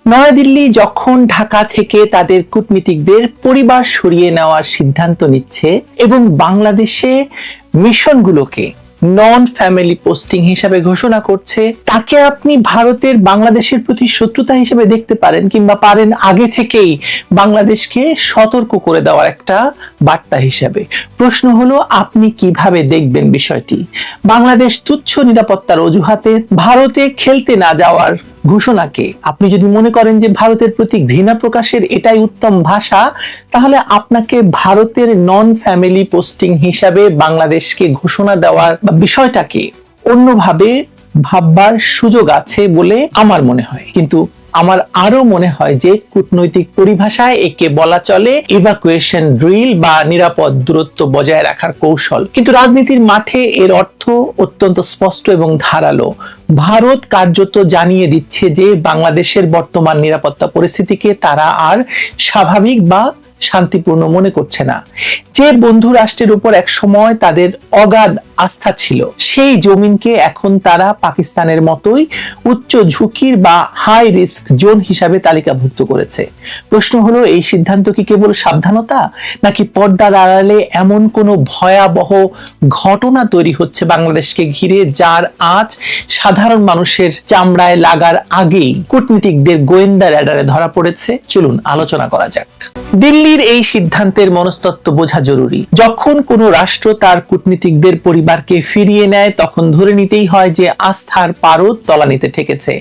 নয়াদিল্লি যখন ঢাকা থেকে তাদের কূটনীতিকদের পরিবার সরিয়ে নেওয়ার সিদ্ধান্ত নিচ্ছে এবং বাংলাদেশে মিশনগুলোকে নন ফ্যামিলি পোস্টিং হিসাবে ঘোষণা করছে, তাকে আপনি ভারতের বাংলাদেশের প্রতি শত্রুতা হিসেবে দেখতে পারেন, কিংবা পারেন আগে থেকেই বাংলাদেশকে সতর্ক করে দেওয়ার একটা বার্তা হিসাবে। প্রশ্ন হলো, আপনি কিভাবে দেখবেন বিষয়টি? বাংলাদেশ তুচ্ছ নিরাপত্তার অজুহাতে ভারতে খেলতে না যাওয়ার ঘোষণাকে আপনি যদি মনে করেন যে ভারতের প্রতি ঘৃণা প্রকাশের এটাই উত্তম ভাষা, তাহলে আপনাকে ভারতের নন ফ্যামিলি পোস্টিং হিসাবে বাংলাদেশকে ঘোষণা দেওয়ার বিষয়টাকে অন্যভাবে ভাববার সুযোগ আছে বলে আমার মনে হয়। কিন্তু আমার আরো মনে হয় যে কূটনৈতিক পরিভাষায় একে বলা চলে ইভাকুয়েশন ড্রিল বা নিরাপদ দূরত্ব বজায় রাখার কৌশল। কিন্তু রাজনীতির মাঠে এর অর্থ অত্যন্ত স্পষ্ট এবং ধারালো। ভারত কার্যত জানিয়ে দিচ্ছে যে বাংলাদেশের বর্তমান নিরাপত্তা পরিস্থিতিকে তারা আর স্বাভাবিক বা শান্তিপূর্ণ মনে করছে না। যে বন্ধু রাষ্ট্রের উপর এক সময় তাদের অগাধ আস্থা ছিল, সেই জমিনকে এখন তারা পাকিস্তানের মতোই উচ্চ ঝুঁকির বা হাই রিস্ক জোন হিসাবে তালিকাভুক্ত করেছে। প্রশ্ন হলো, এই সিদ্ধান্ত কি কেবল সাবধানতা, নাকি পর্দার আড়ালে এমন কোনো ভয়াবহ ঘটনা তৈরি হচ্ছে বাংলাদেশকে ঘিরে, যার আঁচ সাধারণ মানুষের চামড়ায় লাগার আগেই কূটনীতিকদের গোয়েন্দা র্যাডারে ধরা পড়েছে? চলুন আলোচনা করা যাক। দিল্লির এই সিদ্ধান্তের মনস্তত্ত্ব বোঝা জরুরি। যখন কোনো রাষ্ট্র তার কূটনীতিকদের পরিবারকে ফিরিয়ে নেয়, তখন ধরে নিতেই হয় যে আস্থার পারদ তলানিতে ঠেকেছে।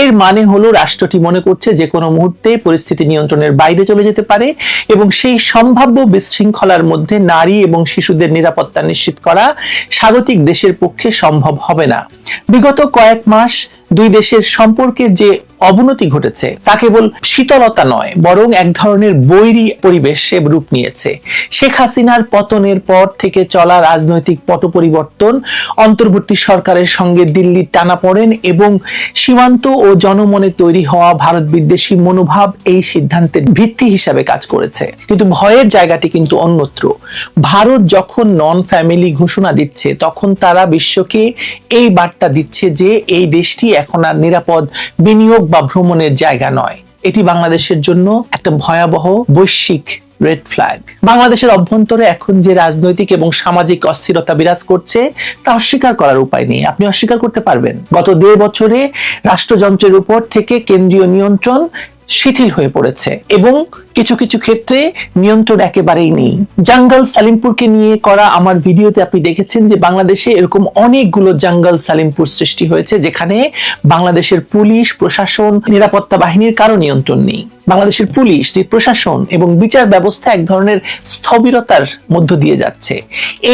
এর মানে হলো রাষ্ট্রটি মনে করছে যে কোনো মুহূর্তে পরিস্থিতি নিয়ন্ত্রণের বাইরে চলে যেতে পারে এবং সেই সম্ভাব্য বিশৃঙ্খলার মধ্যে নারী এবং শিশুদের নিরাপত্তা নিশ্চিত করা স্বাগতিক দেশের পক্ষে সম্ভব হবে না। বিগত কয়েক মাস দুই দেশের সম্পর্কের যে অবনতি ঘটেছে তা কেবল শীতলতা নয়, বরং এক ধরনের বৈরী পরিবেশে রূপ নিয়েছে। শেখ হাসিনার পতনের পর থেকে চলা রাজনৈতিক পট পরিবর্তন, অন্তর্বর্তী সরকারের সঙ্গে দিল্লির টানাপোড়েন এবং সীমান্ত ও জনমনে তৈরি হওয়া ভারত বিদ্বেষী মনোভাব এই সিদ্ধান্তের ভিত্তি হিসাবে কাজ করেছে। কিন্তু ভয়ের জায়গাটি কিন্তু অন্যত্র। ভারত যখন নন ফ্যামিলি ঘোষণা দিচ্ছে, তখন তারা বিশ্বকে এই বার্তা দিচ্ছে যে এই দেশটি এখন আর নিরাপদ বিনিয়োগ বা ভ্রমণের জায়গা নয়। এটি বাংলাদেশের জন্য একটা ভয়াবহ বৈশ্বিক রেড ফ্ল্যাগ। বাংলাদেশের অভ্যন্তরে এখন যে রাজনৈতিক এবং সামাজিক অস্থিরতা বিরাজ করছে, তা অস্বীকার করার উপায় নেই। আপনি অস্বীকার করতে পারবেন গত 1.5 বছরে রাষ্ট্রযন্ত্রের উপর থেকে কেন্দ্রীয় নিয়ন্ত্রণ শিথিল হয়ে পড়েছে এবং কিছু কিছু ক্ষেত্রে নিয়ন্ত্রণ একেবারেই নেই। জঙ্গল সালিমপুরকে নিয়ে করা আমার ভিডিওতে আপনি দেখেছেন যে বাংলাদেশে এরকম অনেকগুলো জঙ্গল সালিমপুর সৃষ্টি হয়েছে, যেখানে বাংলাদেশের পুলিশ প্রশাসন, নিরাপত্তা বাহিনীর কারো নিয়ন্ত্রণ নেই। বাংলাদেশের পুলিশ, প্রশাসন এবং বিচার ব্যবস্থা এক ধরনের স্থবিরতার মধ্য দিয়ে যাচ্ছে।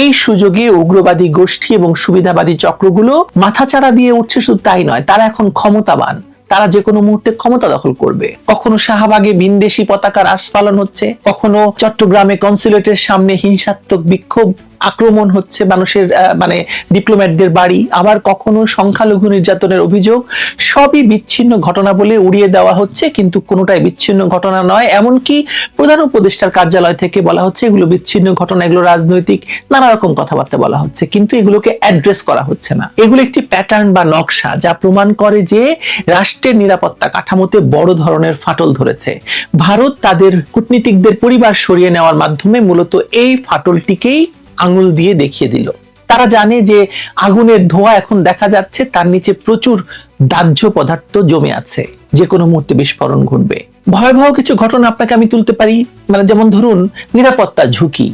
এই সুযোগে উগ্রবাদী গোষ্ঠী এবং সুবিধাবাদী চক্রগুলো মাথাচাড়া দিয়ে উঠছে। শুধু তাই নয়, তারা এখন ক্ষমতাবান। তারা যে কোনো মুহূর্তে ক্ষমতা দখল করবে। কখনো শাহবাগে ভিনদেশী পতাকার আস্ফালন হচ্ছে, কখনো চট্টগ্রামে কনসুলেটের সামনে হিংসাত্মক বিক্ষোভ, আক্রমণ হচ্ছে মানুষের ডিপ্লোম্যাটদের বাড়ি, আবার কখনো সংখ্যালঘু নির্যাতনের অভিযোগ। সবই বিচ্ছিন্ন ঘটনা বলে উড়িয়ে দেওয়া হচ্ছে, কিন্তু কোনোটাই বিচ্ছিন্ন ঘটনা নয়। এমনকি প্রধান উপদেষ্টার কার্যালয় থেকে বলা হচ্ছে এগুলো বিচ্ছিন্ন ঘটনা, এগুলো রাজনৈতিক, নানা রকম কথাবার্তা বলা হচ্ছে, কিন্তু এগুলোকে অ্যাড্রেস করা হচ্ছে না। এগুলো একটি প্যাটার্ন বা নকশা, যা প্রমাণ করে যে রাষ্ট্রের নিরাপত্তা কাঠামোতে বড় ধরনের ফাটল ধরেছে। ভারত তাদের কূটনীতিকদের পরিবার সরিয়ে নেওয়ার মাধ্যমে মূলত এই ফাটলটিকেই আঙুল দিয়ে দেখিয়ে দিল। তারা জানে যে আগুনের ধোঁয়া এখন দেখা যাচ্ছে, তার নিচে প্রচুর দাহ্য পদার্থ জমে আছে, যে কোনো মুহূর্তে বিস্ফোরণ ঘটবে। ভয়াবহ কিছু ঘটনা আপনাকে আমি তুলতে পারি, যেমন ধরুন নিরাপত্তা ঝুঁকি।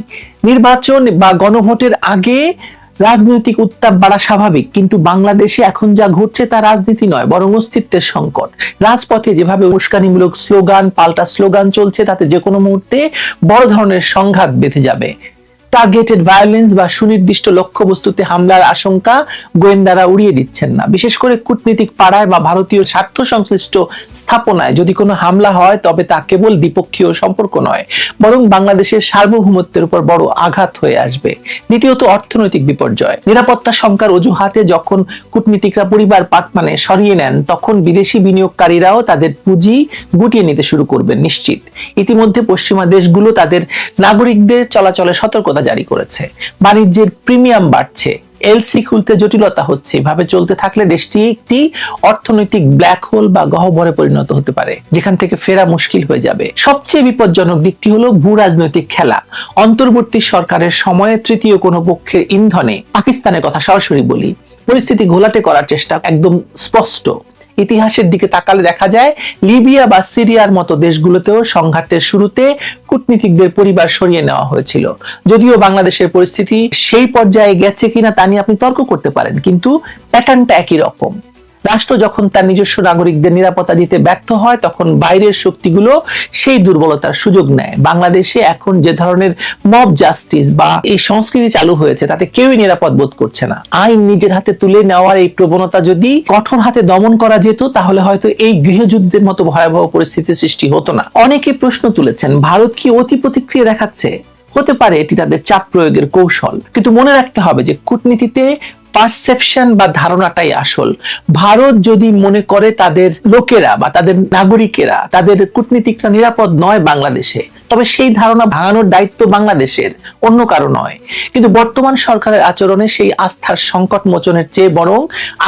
নির্বাচন বা গণভোটের আগে রাজনৈতিক উত্তাপ বাড়া স্বাভাবিক, কিন্তু বাংলাদেশে এখন যা ঘটছে তা রাজনীতি নয়, বরং অস্তিত্বের সংকট। রাজপথে যেভাবে উস্কানিমূলক স্লোগান, পাল্টা স্লোগান চলছে, তাতে যে কোনো মুহূর্তে বড় ধরনের সংঘাত বেঁধে যাবে। টার্গেটেড ভায়োলেন্স বা সুনির্দিষ্ট লক্ষ্যবস্তুতে হামলার আশঙ্কা গোয়েন্দারা উড়িয়ে দিচ্ছেন না। বিশেষ করে কূটনীতিক পাড়ায় বা ভারতীয় স্বার্থ সংশ্লিষ্ট স্থাপনায় যদি কোনো হামলা হয়, তবে তা কেবল দ্বিপক্ষীয় সম্পর্ক নয়, বরং বাংলাদেশের সার্বভৌমত্বের উপর বড় আঘাত হয়ে আসবে। দ্বিতীয়ত, অর্থনৈতিক বিপর্যয়। নিরাপত্তা শঙ্কার অজুহাতে যখন কূটনীতিকরা পরিবার সরিয়ে নেন, তখন বিদেশি বিনিয়োগকারীরাও তাদের পুঁজি গুটিয়ে নিতে শুরু করবেন নিশ্চিত। ইতিমধ্যে পশ্চিমা দেশগুলো তাদের নাগরিকদের চলাচলে সতর্কতা জারি করেছে। বাণিজ্যের প্রিমিয়াম বাড়ছে, এলসি খুলতে জটিলতা হচ্ছে। এভাবে চলতে থাকলে দেশটি একটি অর্থনৈতিক ব্ল্যাক হোল বা গহ্বরে পরিণত হতে পারে, যেখান থেকে ফেরা মুশকিল হয়ে যাবে। সবচেয়ে বিপজ্জনক দিকটি হলো ভূ রাজনৈতিক খেলা। অন্তর্বর্তী সরকারের সময়ে তৃতীয় কোনো পক্ষের ইন্ধনে, পাকিস্তানের কথা সরাসরি বলি, পরিস্থিতি ঘোলাটে করার চেষ্টা একদম স্পষ্ট। ইতিহাসের দিকে তাকালে দেখা যায় লিবিয়া বা সিরিয়ার মতো দেশগুলোতেও সংঘাতের শুরুতে কূটনীতিকদের পরিবার সরিয়ে নেওয়া হয়েছিল। যদিও বাংলাদেশের পরিস্থিতি সেই পর্যায়ে গেছে কিনা তা নিয়ে আপনি তর্ক করতে পারেন, কিন্তু প্যাটার্নটা একই রকম। রাষ্ট্র যখন তার নিজস্ব নাগরিকদের নিরাপত্তা দিতে ব্যর্থ হয়, তখন বাইরের শক্তিগুলো সেই দুর্বলতার সুযোগ নেয়। বাংলাদেশে এখন যে ধরনের মব জাস্টিস বা এই সংস্কৃতি চালু হয়েছে, তাতে কেউই নিরাপদ বোধ করছে না। আইন নিজের হাতে তুলে নেওয়ার এই প্রবণতা যদি কঠোর হাতে দমন করা যেত, তাহলে হয়তো এই গৃহযুদ্ধের মতো ভয়াবহ পরিস্থিতির সৃষ্টি হতো না। অনেকে প্রশ্ন তুলেছেন, ভারত কি অতি প্রতিক্রিয়া দেখাচ্ছে? হতে পারে এটি তাদের চাপ প্রয়োগের কৌশল, কিন্তু মনে রাখতে হবে যে কূটনীতিতে পারসেপশন বা ধারণাটাই আসল। ভারত যদি মনে করে তাদের লোকেরা বা তাদের নাগরিকেরা, তাদের কূটনীতিকরা নিরাপদ নয় বাংলাদেশে, তবে সেই ধারণা ভাঙানোর দায়িত্ব বাংলাদেশের, অন্য কারো নয়। কিন্তু বর্তমান সরকারের আচরণে সেই আস্থার সংকট মোচনের চেয়ে বরং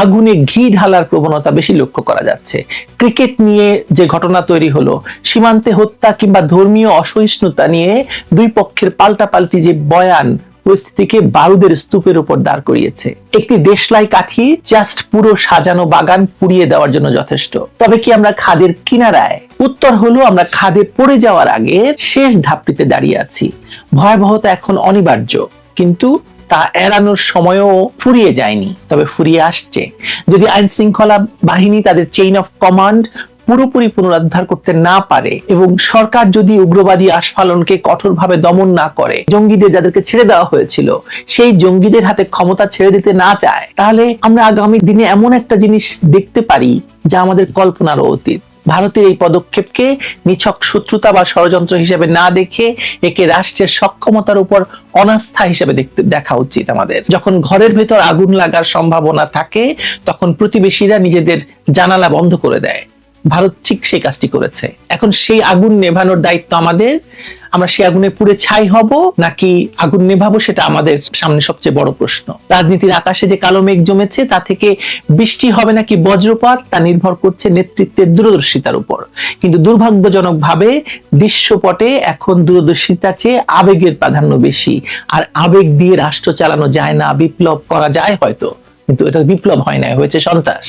আগুনে ঘি ঢালার প্রবণতা বেশি লক্ষ্য করা যাচ্ছে। ক্রিকেট নিয়ে যে ঘটনা তৈরি হলো, সীমান্তে হত্যা কিংবা ধর্মীয় অসহিষ্ণুতা নিয়ে দুই পক্ষের পাল্টাপাল্টি যে বয়ান, পরিস্থিতিকে বারুদের স্তূপের উপর দাঁড় করিয়েছে। একটি দেশলাই কাঠি জাস্ট পুরো সাজানো বাগান পুড়িয়ে দেওয়ার জন্য যথেষ্ট। তবে কি আমরা খাদের কিনারায়? উত্তর হলো, আমরা খাদে পড়ে যাওয়ার আগে শেষ ধাপটিতে দাঁড়িয়ে আছি। ভয়াবহতা এখন অনিবার্য, কিন্তু তা এড়ানোর সময়ও ফুরিয়ে যায়নি, তবে ফুরিয়ে আসছে। যদি আইন শৃঙ্খলা বাহিনী তাদের চেইন অফ কমান্ড পুরোপুরি পুনরুদ্ধার করতে না পারে এবং সরকার যদি উগ্রবাদী আস্ফালনকে কঠোরভাবে দমন না করে, জঙ্গিদের যাদেরকে ছেড়ে দেওয়া হয়েছিল সেই জঙ্গিদের হাতে ক্ষমতা ছেড়ে দিতে না চায়, তাহলে আমরা আগামী দিনে এমন একটা জিনিস দেখতে পারি যা আমাদের কল্পনারও অতীত। ভারতের এই পদক্ষেপকে নিছক শত্রুতা বা ষড়যন্ত্র হিসেবে না দেখে একে রাষ্ট্রের সক্ষমতার উপর অনাস্থা হিসেবে দেখা উচিত আমাদের। যখন ঘরের ভেতর আগুন লাগার সম্ভাবনা থাকে, তখন প্রতিবেশীরা নিজেদের জানালা বন্ধ করে দেয়। ভারত ঠিক সেই কাজটি করেছে। এখন সেই আগুন নেভানোর দায়িত্ব আমাদের। আমরা সেই আগুনে পুড়ে ছাই হব নাকি আগুন নেভাবো, সেটা আমাদের সামনে সবচেয়ে বড় প্রশ্ন। রাজনীতির আকাশে যে কালো মেঘ জমেছে, তা থেকে বৃষ্টি হবে নাকি বজ্রপাত, তা নির্ভর করছে নেতৃত্বের দূরদর্শিতার উপর। কিন্তু দুর্ভাগ্যজনকভাবে দৃশ্যপটে এখন দূরদর্শিতার চেয়ে আবেগের প্রাধান্য বেশি। আর আবেগ দিয়ে রাষ্ট্র চালানো যায় না। বিপ্লব করা যায় হয়তো, কিন্তু এটা বিপ্লব হয় না, হয়েছে সন্ত্রাস।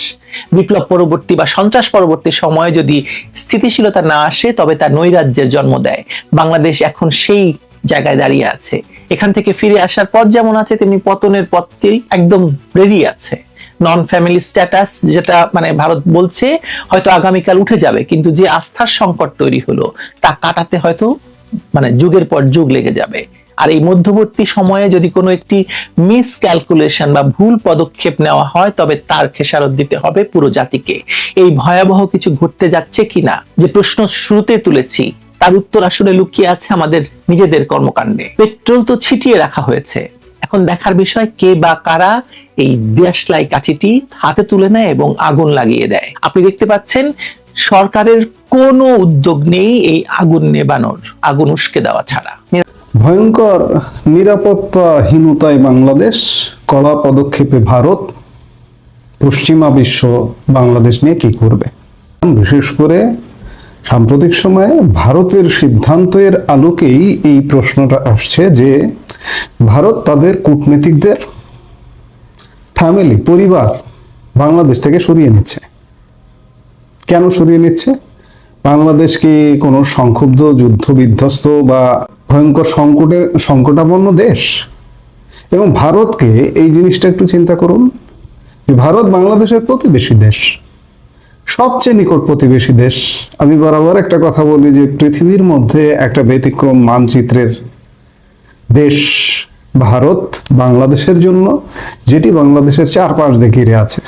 বিপ্লব পরবর্তী বা সন্ত্রাস পরবর্তী সময়ে যদি স্থিতিশীলতা না আসে, তবে তা নৈরাজ্যের জন্ম দেয়। বাংলাদেশ এখন সেই জায়গায় দাঁড়িয়ে আছে। এখান থেকে ফিরে আসার পথ যেমন আছে, তেমনি পতনের পথটি একদম রেডি আছে। নন ফ্যামিলি স্ট্যাটাস, যেটা ভারত বলছে হয়তো আগামীকাল উঠে যাবে, কিন্তু যে আস্থার সংকট তৈরি হলো তা কাটাতে হয়তো যুগের পর যুগ লেগে যাবে। আর এই মধ্যবর্তী সময়ে যদি কোনো একটি মিস ক্যালকুলেশন বা ভুল পদক্ষেপ নেওয়া হয়, তবে তার খেসারত দিতে হবে পুরো জাতিকে। এই ভয়াবহ কিছু ঘটতে যাচ্ছে কিনা, যে প্রশ্ন শুরুতে তুলেছি, তার উত্তর আসলে লুকিয়ে আছে আমাদের নিজেদের কর্মকাণ্ডে। পেট্রোল তো ছিটিয়ে রাখা হয়েছে, এখন দেখার বিষয় কে বা কারা এই দেশলাই কাঠিটি হাতে তুলে নেয় এবং আগুন লাগিয়ে দেয়। আপনি দেখতে পাচ্ছেন সরকারের কোনো উদ্যোগ নেই এই আগুন নেবানোর, আগুন উস্কে দেওয়া ছাড়া। ভয়ঙ্কর নিরাপত্তাহীনতায় বাংলাদেশ, কড়া পদক্ষেপে ভারত, পশ্চিমা বিশ্ব বাংলাদেশ নিয়ে কি করবে? বিশেষ করে সাম্প্রতিক সময়ে ভারতের সিদ্ধান্তের আলোকেই এই প্রশ্নটা আসছে যে ভারত তাদের কূটনীতিকদের ফ্যামিলি, পরিবার বাংলাদেশ থেকে সরিয়ে নিচ্ছে। কেন সরিয়ে নিচ্ছে? বাংলাদেশ কি কোনো সংক্ষুব্ধ যুদ্ধ বিধ্বস্ত বা ভয়ঙ্কর সংকটাপন্ন দেশ? এবং ভারতকে এই জিনিসটা একটু চিন্তা করুন, ভারত বাংলাদেশের প্রতিবেশী দেশ, সবচেয়ে নিকট প্রতিবেশী দেশ। আমি বরাবর একটা কথা বলি যে পৃথিবীর মধ্যে একটা ব্যতিক্রম মানচিত্রের দেশ ভারত বাংলাদেশের জন্য, যেটি বাংলাদেশের চারপাশ দিয়ে ঘিরে আছে।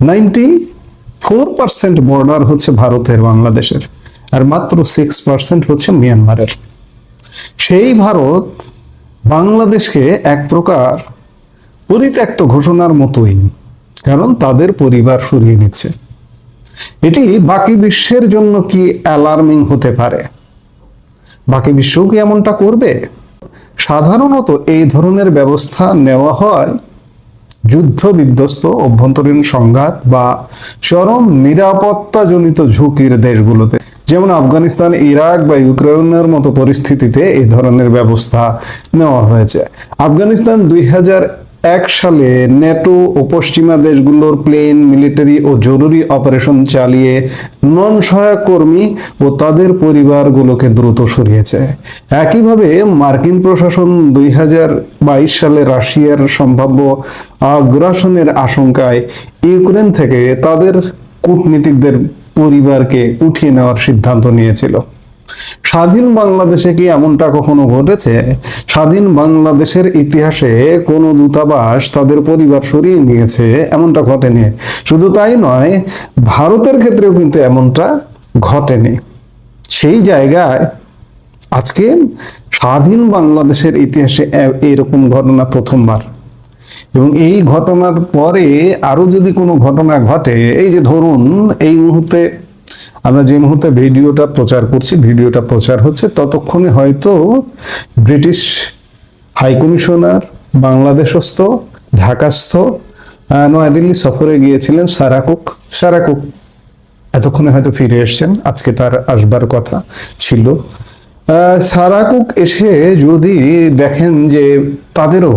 94% বর্ডার হচ্ছে ভারতের বাংলাদেশের, আর মাত্র 6% হচ্ছে মিয়ানমারের। সেই ভারত বাংলাদেশকে এক প্রকার পরিত্যক্ত ঘোষণার মতোই, কারণ তাদের পরিবার সরিয়ে নিচ্ছে। এটি বাকি বিশ্বের জন্য কি অ্যালার্মিং হতে পারে? বাকি বিশ্বও কি এমনটা করবে? সাধারণত এই ধরনের ব্যবস্থা নেওয়া হয় যুদ্ধ বিধ্বস্ত, অভ্যন্তরীণ সংঘাত বা চরম নিরাপত্তাজনিত ঝুঁকির দেশগুলোতে, যেমন আফগানিস্তান, ইরাক বা ইউক্রেনের মতো পরিস্থিতিতে এই ধরনের ব্যবস্থা নেওয়া হয়েছে। আফগানিস্তান 2001 সালে নেটো ও পশ্চিমা দেশগুলোর প্লেন, মিলিটারি ও জরুরি অপারেশন চালিয়ে নন সহায়ক কর্মী ও তাদের পরিবারগুলোকে দ্রুত সরিয়েছে। একইভাবে মার্কিন প্রশাসন 2022 সালে রাশিয়ার সম্ভাব্য আগ্রাসনের আশঙ্কায় ইউক্রেন থেকে তাদের কূটনীতিকদের পরিবারকে উঠিয়ে নেওয়ার সিদ্ধান্ত নিয়েছিল। স্বাধীন বাংলাদেশে কি এমনটা কখনো ঘটেছে? স্বাধীন বাংলাদেশের ইতিহাসে কোনো দূতাবাস তাদের পরিবার সরিয়ে নিয়েছে এমনটা ঘটেনি। শুধু তাই নয়, ভারতের ক্ষেত্রেও কিন্তু এমনটা ঘটেনি। সেই জায়গায় আজকে স্বাধীন বাংলাদেশের ইতিহাসে এরকম ঘটনা প্রথমবার। এবং এই ঘটনার পরে আরো যদি কোনো ঘটনা ঘটে, এই যে ধরুন এই মুহূর্তে আমরা যে মুহূর্তে ভিডিওটা প্রচার করছি, ভিডিওটা প্রচার হচ্ছে, ততক্ষণে হয়তো ব্রিটিশ হাইকমিশনার বাংলাদেশস্থ, ঢাকাস্থ, নয়াদিল্লি সফরে গিয়েছিলেন সারা কুক এতক্ষণে হয়তো ফিরে এসছেন, আজকে তার আসবার কথা ছিল। সারা কুক এসে যদি দেখেন যে তাদেরও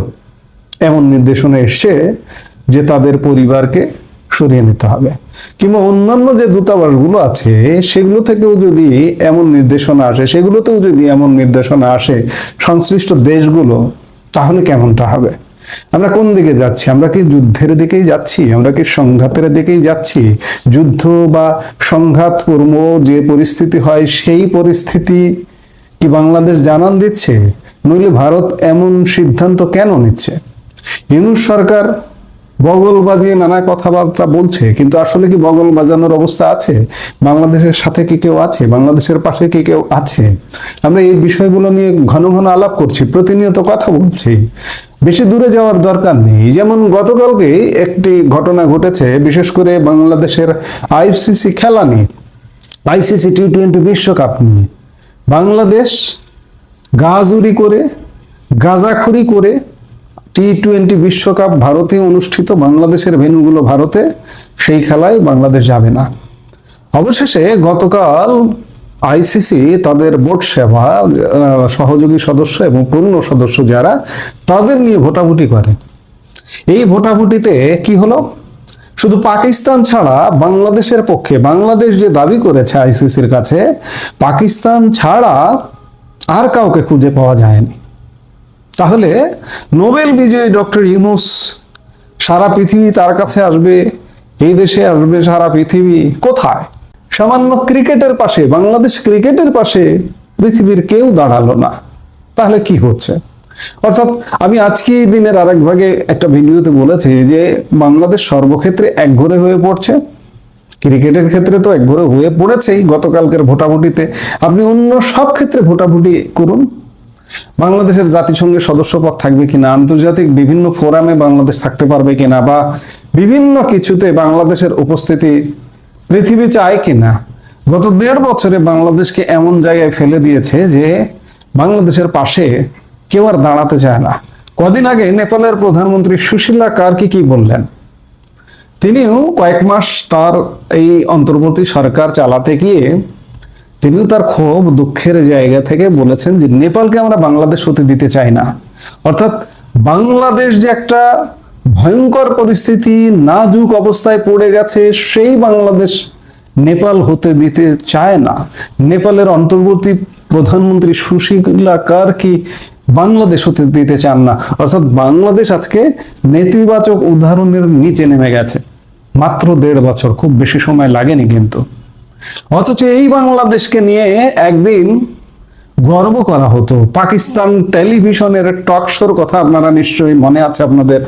এমন নির্দেশনা এসছে যে তাদের পরিবারকে সরিয়ে নিতে হবে, কিংবা অন্যান্য যে দূতাবাসগুলো আছে সেগুলো থেকেও যদি এমন নির্দেশনা আসে, সেগুলোতেও যদি এমন নির্দেশনা আসে সংশ্লিষ্ট দেশগুলো, তাহলে কেমনটা হবে? আমরা কোন দিকে যাচ্ছি? আমরা কি যুদ্ধের দিকেই যাচ্ছি? আমরা কি সংঘাতের দিকেই যাচ্ছি? যুদ্ধ বা সংঘাতপূর্ণ যে পরিস্থিতি হয় সেই পরিস্থিতি কি বাংলাদেশ জানান দিচ্ছে? নইলে ভারত এমন সিদ্ধান্ত কেন নিচ্ছে? ইউনূস সরকার বগল বাজিয়ে নানা কথাবার্তা বলছে, কিন্তু আসলে কি বগল বাজানোর অবস্থা আছে? বাংলাদেশের সাথে কি কেউ আছে? বাংলাদেশের পাশে কি কেউ আছে? আমরা এই বিষয়গুলো নিয়ে ঘন ঘন আলাপ করছি, প্রতিনিয়ত কথা বলছি, বেশি দূরে যাওয়ার দরকার নেই। যেমন গতকালকে একটি ঘটনা ঘটেছে, বিশেষ করে বাংলাদেশের আইসিসি খেলা নিয়ে, আইসিসি টি-20 বিশ্বকাপ নিয়ে বাংলাদেশ গাজুরি করে, গাঁজাখুরি করে টি-20 বিশ্বকাপ ভারতে অনুষ্ঠিত, বাংলাদেশের ভেন্যুগুলো ভারতে, সেই খেলায় বাংলাদেশ যাবে না। অবশেষে গতকাল আইসিসি তাদের বোর্ড সেবা, সহযোগী সদস্য এবং পূর্ণ সদস্য যারা, তাদের নিয়ে ভোটাভুটি করে। এই ভোটাভুটিতে কি হলো? শুধু পাকিস্তান ছাড়া বাংলাদেশের পক্ষে, বাংলাদেশ যে দাবি করেছে আইসিসির কাছে, পাকিস্তান ছাড়া আর কাউকে খুঁজে পাওয়া যায়নি। তাহলে নোবেল বিজয়ী ডক্টর ইউনূস সারা পৃথিবী তার কাছে আসবে, এই দেশে আসবে, সারা পৃথিবী কোথায়? সামান্য ক্রিকেটের পাশে, বাংলাদেশ ক্রিকেটের পাশে পৃথিবীর কেউ দাঁড়ালো না। তাহলে কি হচ্ছে? অর্থাৎ আমি আজকে দিনের আরেক ভাগে একটা ভিডিওতে বলেছি যে বাংলাদেশ সর্বক্ষেত্রে একঘরে হয়ে পড়ছে। ক্রিকেটের ক্ষেত্রে তো একঘরে হয়ে পড়েছেই গতকালকের ভোটাভুটিতে। আপনি অন্য সব ক্ষেত্রে ভোটাভুটি করুন, বাংলাদেশের জাতিসংঘের সদস্যপদ থাকবে কিনা, আন্তর্জাতিক বিভিন্ন ফোরামে বাংলাদেশ থাকতে পারবে কিনা, বা বিভিন্ন কিছুতে বাংলাদেশের উপস্থিতি পৃথিবী চায় কিনা। গত 1.5 বছরে বাংলাদেশকে এমন জায়গায় ফেলে দিয়েছে যে বাংলাদেশের পাশে কেউ আর দাঁড়াতে চায় না। কদিন আগে নেপালের প্রধানমন্ত্রী সুশীলা কার্কি কি বললেন? তিনিও কয়েক মাস তার এই অন্তর্বর্তী সরকার চালাতে গিয়ে তিনিও তার ক্ষোভ, দুঃখের জায়গা থেকে বলেছেন যে নেপালকে আমরা বাংলাদেশ হতে দিতে চাই না। অর্থাৎ বাংলাদেশ যে একটা ভয়ঙ্কর পরিস্থিতি, নাজুক অবস্থায় পড়ে গেছে, সেই বাংলাদেশ নেপাল হতে দিতে চায় না। নেপালের অন্তর্বর্তী প্রধানমন্ত্রী সুশীলা কার্কি বাংলাদেশ হতে দিতে চান না। অর্থাৎ বাংলাদেশ আজকে নেতিবাচক উদাহরণের নিচে নেমে গেছে। মাত্র 1.5 বছর, খুব বেশি সময় লাগেনি কিন্তু। অথচ এই বাংলাদেশকে নিয়ে একদিন গর্ব করা হতো। পাকিস্তান টেলিভিশনের টক শোর কথা আপনারা নিশ্চয়ই মনে আছে আপনাদের,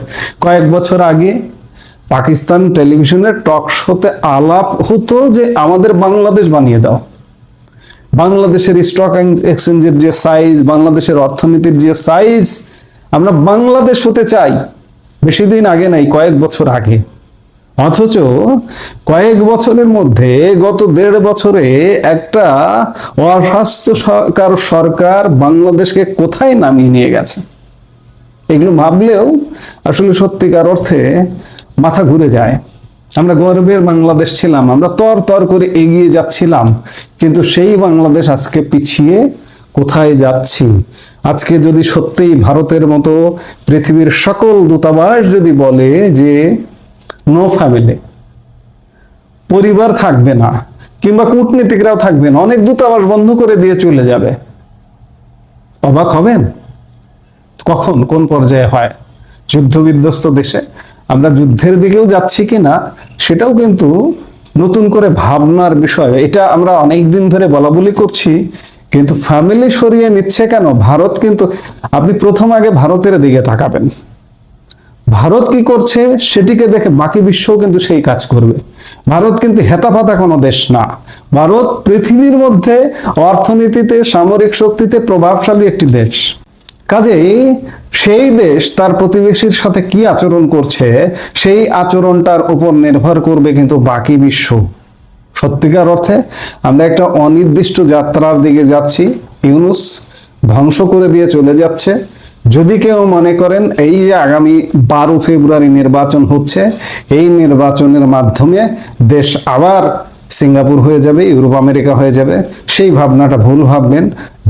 কয়েক বছর আগে পাকিস্তান টেলিভিশনের টক শোতে আলাপ হতো যে আমাদের বাংলাদেশ বানিয়ে দাও, বাংলাদেশের স্টক এক্সচেঞ্জের যে সাইজ, বাংলাদেশের অর্থনীতির যে সাইজ, আমরা বাংলাদেশ হতে চাই। বেশি দিন আগে নাই, কয়েক বছর আগে। অথচ কয়েক বছরের মধ্যে, গত 1.5 বছরে একটা অস্বাস্থ্যকর সরকার বাংলাদেশকে কোথায় নামিয়ে নিয়ে গেছে? এগুলো ভাবলেও আসলে সত্যিকার অর্থে মাথা ঘুরে যায়। আমরা গর্বের বাংলাদেশ ছিলাম, আমরা তর তর করে এগিয়ে যাচ্ছিলাম, কিন্তু সেই বাংলাদেশ আজকে পিছিয়ে কোথায় যাচ্ছি। আজকে যদি সত্যিই ভারতের মতো পৃথিবীর সকল দূতাবাস যদি বলে যে নো ফ্যামিলি, পরিবার থাকবে না, কিংবা কূটনীতিকরাও থাকবে না, অনেক দূতাবাস বন্ধ করে দিয়ে চলে যাবে, অবাক হবেন? কখন কোন পর্যায়ে হয়? যুদ্ধ বিধ্বস্ত দেশে আমরা যুদ্ধের দিকেও যাচ্ছি কিনা সেটাও কিন্তু নতুন করে ভাবনার বিষয়। এটা আমরা অনেক দিন ধরে বলা বলি করছি, কিন্তু ফ্যামিলি সরিয়ে নিচ্ছে কেন? ভারত কিন্তু, আপনি প্রথম আগে ভারতের দিকে তাকাবেন, ভারত কি করছে সেটিকে দেখে বাকি বিশ্বও কিন্তু সেই কাজ করবে। ভারত কিন্তু হেতাপাতা কোনো দেশ না, ভারত পৃথিবীর মধ্যে অর্থনীতিতে, সামরিক শক্তিতে প্রভাবশালী একটি দেশ। কাজেই সেই দেশ তার প্রতিবেশীর সাথে কি আচরণ করছে সেই আচরণটার উপর নির্ভর করবে কিন্তু বাকি বিশ্ব। সত্যিকার অর্থে আমরা একটা অনির্দিষ্ট যাত্রার দিকে যাচ্ছি। ইউনূস ধ্বংস করে দিয়ে চলে যাচ্ছে। যদি কেউ মনে করেন এই যে আগামী 12 ফেব্রুয়ারি নির্বাচন হচ্ছে, এই নির্বাচনের মাধ্যমে দেশ আবার সিঙ্গাপুর হয়ে যাবে, ইউরোপ আমেরিকা হয়ে যাবে, সেই ভাবনাটা ভুল ভাববেন।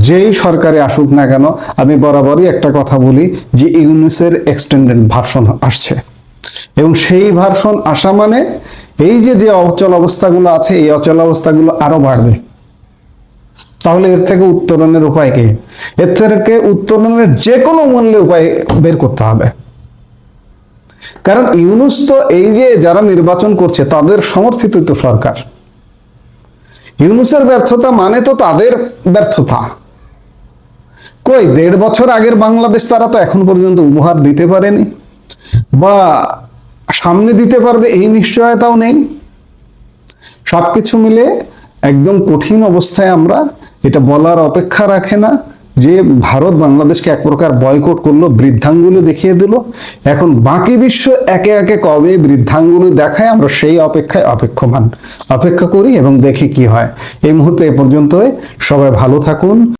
যেই সরকারে আসুক না কেন, আমি বরাবরই একটা কথা বলি যে ইউনূসের এক্সটেন্ডেড ভার্সন আসছে, এবং সেই ভার্সন আসা মানে এই যে যে অচল অবস্থাগুলো আছে, এই অচল অবস্থাগুলো আরো বাড়বে। তাহলে এর থেকে উত্তরণের উপায় কি? এর থেকে উত্তরণের যে কোনো মূল্যে উপায় বের করতে হবে। কারণ ইউনূস তো এই যে যারা নির্বাচন করছে তাদের সমর্থিত তো সরকার। ইউনূসের ব্যর্থতা মানে তো তাদের ব্যর্থতা। কই 1.5 বছর আগের বাংলাদেশ তারা তো এখন পর্যন্ত উপহার দিতে পারেনি, বা সামনে দিতে পারবে এই নিশ্চয়তাও নেই। সবকিছু মিলে একদম কঠিন অবস্থায় আমরা। এটা বলার অপেক্ষা রাখে না যে ভারত বাংলাদেশকে এক প্রকার বয়কট করলো, বৃদ্ধাঙ্গুলি দেখিয়ে দিল। এখন বাকি বিশ্ব একে একে কবে বৃদ্ধাঙ্গুলি দেখায়, আমরা সেই অপেক্ষায় অপেক্ষা করি এবং দেখি কি হয়। এই মুহূর্তে এ পর্যন্তই। সবাই ভালো থাকুন।